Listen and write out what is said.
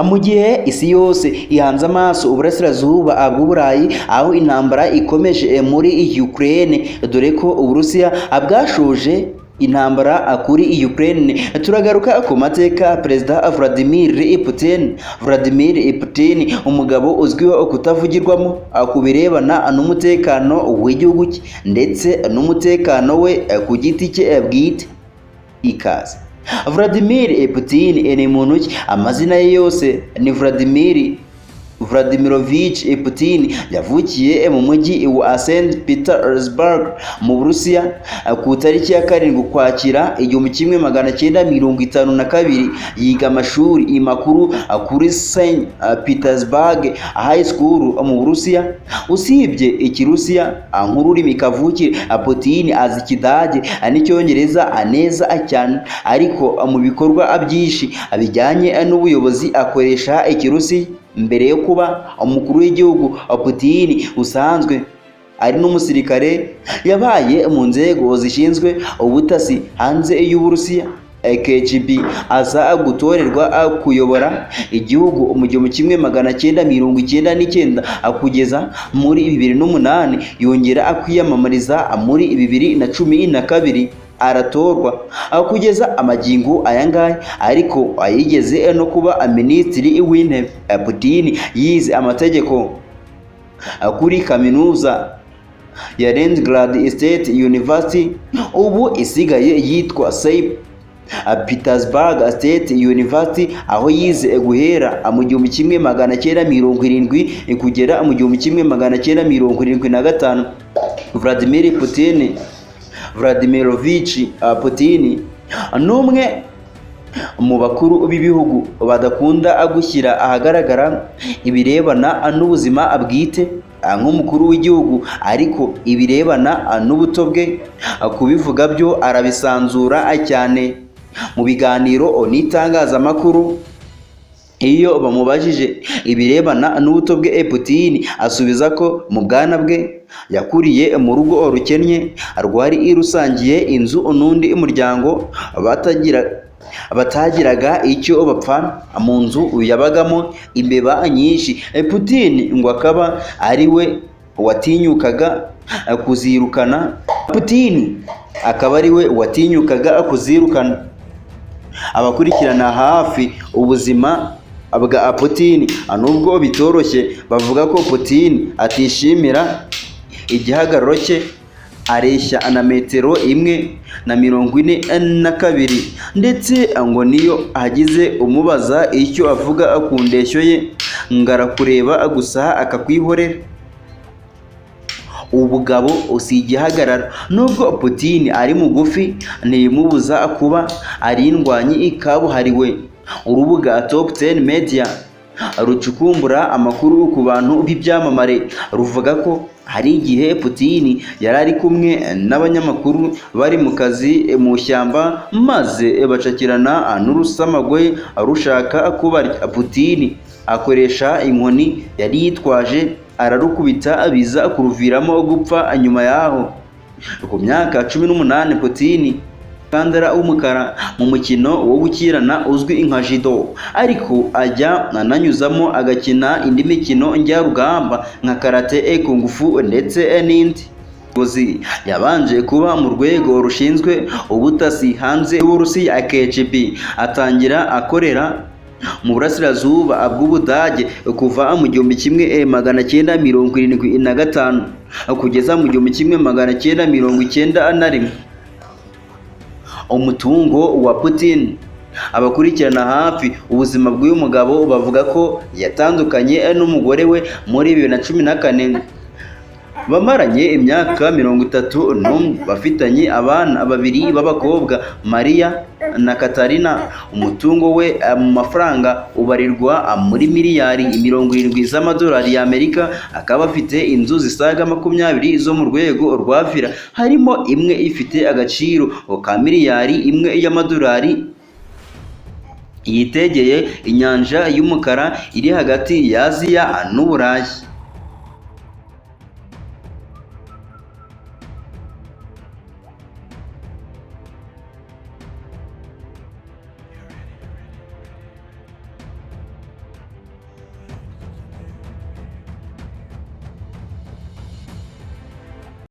Mu gihe isi yose ihanze amaso uburasirazuba bw'Uburayi aho intambara ikomeje muri Ukraine, dore ko Uburusiya bwashoje intambara kuri Ukraine. Turagaruka ku mateka Perezida Vladimir Putin, umugabo uzwiho kutavugirwamo ku birebana n'umutekano w'igihugu cye ndetse n'umutekano we ku giti cye bwite. Ikaze. Vladimir Putin ni muntu ki? Amazina ye yose ni Vladimirovich Putin. Yavukiye mu mujyi wa St Petersburg mu Burusiya ku tariki ya 7 Ukwakira 1952. Yiga amashuri makuru kuri St Petersburg High School mu Burusiya. Usibye Ikirusiya nk'ururimi kavukire, Putin azi Ikidage n'Icyongereza neza cyane, ariko mu bikorwa byinshi bijyanye n'ubuyobozi akoresha Ikirusiya. Mbere yo kuba umukuru w'igihugu, Putin usanzwe ari n'umusirikare, yabaye mu nzego zishinzwe ubutasi hanze y'Uburusiya KGB. Aza gutorerwa kuyobora igihugu mu 1999 kugeza muri 2008. Yongera kwiyamamariza muri 2012 aratorwa kugeza amagingo ayangaya, ariko ayigeze no kuba minisitiri w'intebe. Putin yize amategeko kuri kaminuza ya Leningrad State University, ubu isigaye yitwa St Petersburg State University, aho yize guhera mu 1970 kugera mu 1975. Vladimirovich Putin n'umwe mu bakuru b'ibihugu badakunda gushyira ahagaragara ibirebana n'ubuzima bwite nk'umukuru w'igihugu, ariko ibirebana n'ubuto bwe kubivuga byo arabisanzura cyane mu biganiro n'itangazamakuru. Iyo bamubajije ibirebana n'ubuto bwe, Putin asubiza ko mu bwana bwe yakuriye mu rugo rukennye rwari rusangiye inzu n'undi muryango batagiraga icyo bapfa. Mu nzu yabagamo imbeba nyinshi. Putin ngo akaba ari we watinyukaga kuzirukana. Abakurikirana hafi ubuzima bwa Putin, nubwo bitoroshye, bavuga ko Putin atishimira igihagararo cye, areshya na 1.42 m, ndetse ngo niyo hagize umubaza icyo avuga ku ndeshyo ye, ngarakureba gusa akakwihorera. Ubugabo usigihagarara. Nubwo Putin ari mugufi, ntibimubuza kuba ari indwanyi kabuhariwe. Urubuga Top 10 Media rucukumbura amakuru ku bantu b'ibyamamare ruvuga ko hari igihe Putin yari ari kumwe n'abanyamakuru bari mu kazi mu shyamba, maze bacakirana n'urusamagwe rushaka kubarya. Putin akoresha inkoni yari yitwaje, ararukubita biza kuruviramo gupfa. Nyuma yaho ku myaka 18, Putin kandara w'umukara mu mukino wo gukirana uzwi nka judo, ariko ajya ananyuzamo agakina indi mikino njyarugamba nka karate, kung fu ndetse n'indi. Yabanje kuba mu rwego rushinzwe ubutasi hanze y'Uburusiya KGB, atangira akorera mu burasirazuba bw'Ubudage kuva mu 1975 kugeza mu 1991. Umutungo wa Putin. Abakurikirana hafi ubuzima bw'uyu mugabo bavuga ko yatandukanye n'umugore we muri 2014. Bamaranye imyaka 31, bafitanye abana 2 b'abakobwa, Maria na Katarina. Umutungo we mu mafaranga ubarirwa muri miliyari 70 z'amadolari y'Amerika. Akaba afite inzu zisaga 20 zo mu rwego rwa villa, harimo imwe ifite agaciro ka miliyari 1 y'amadolari, yitegeye inyanja y'umukara iri hagati ya Aziya n'Uburayi.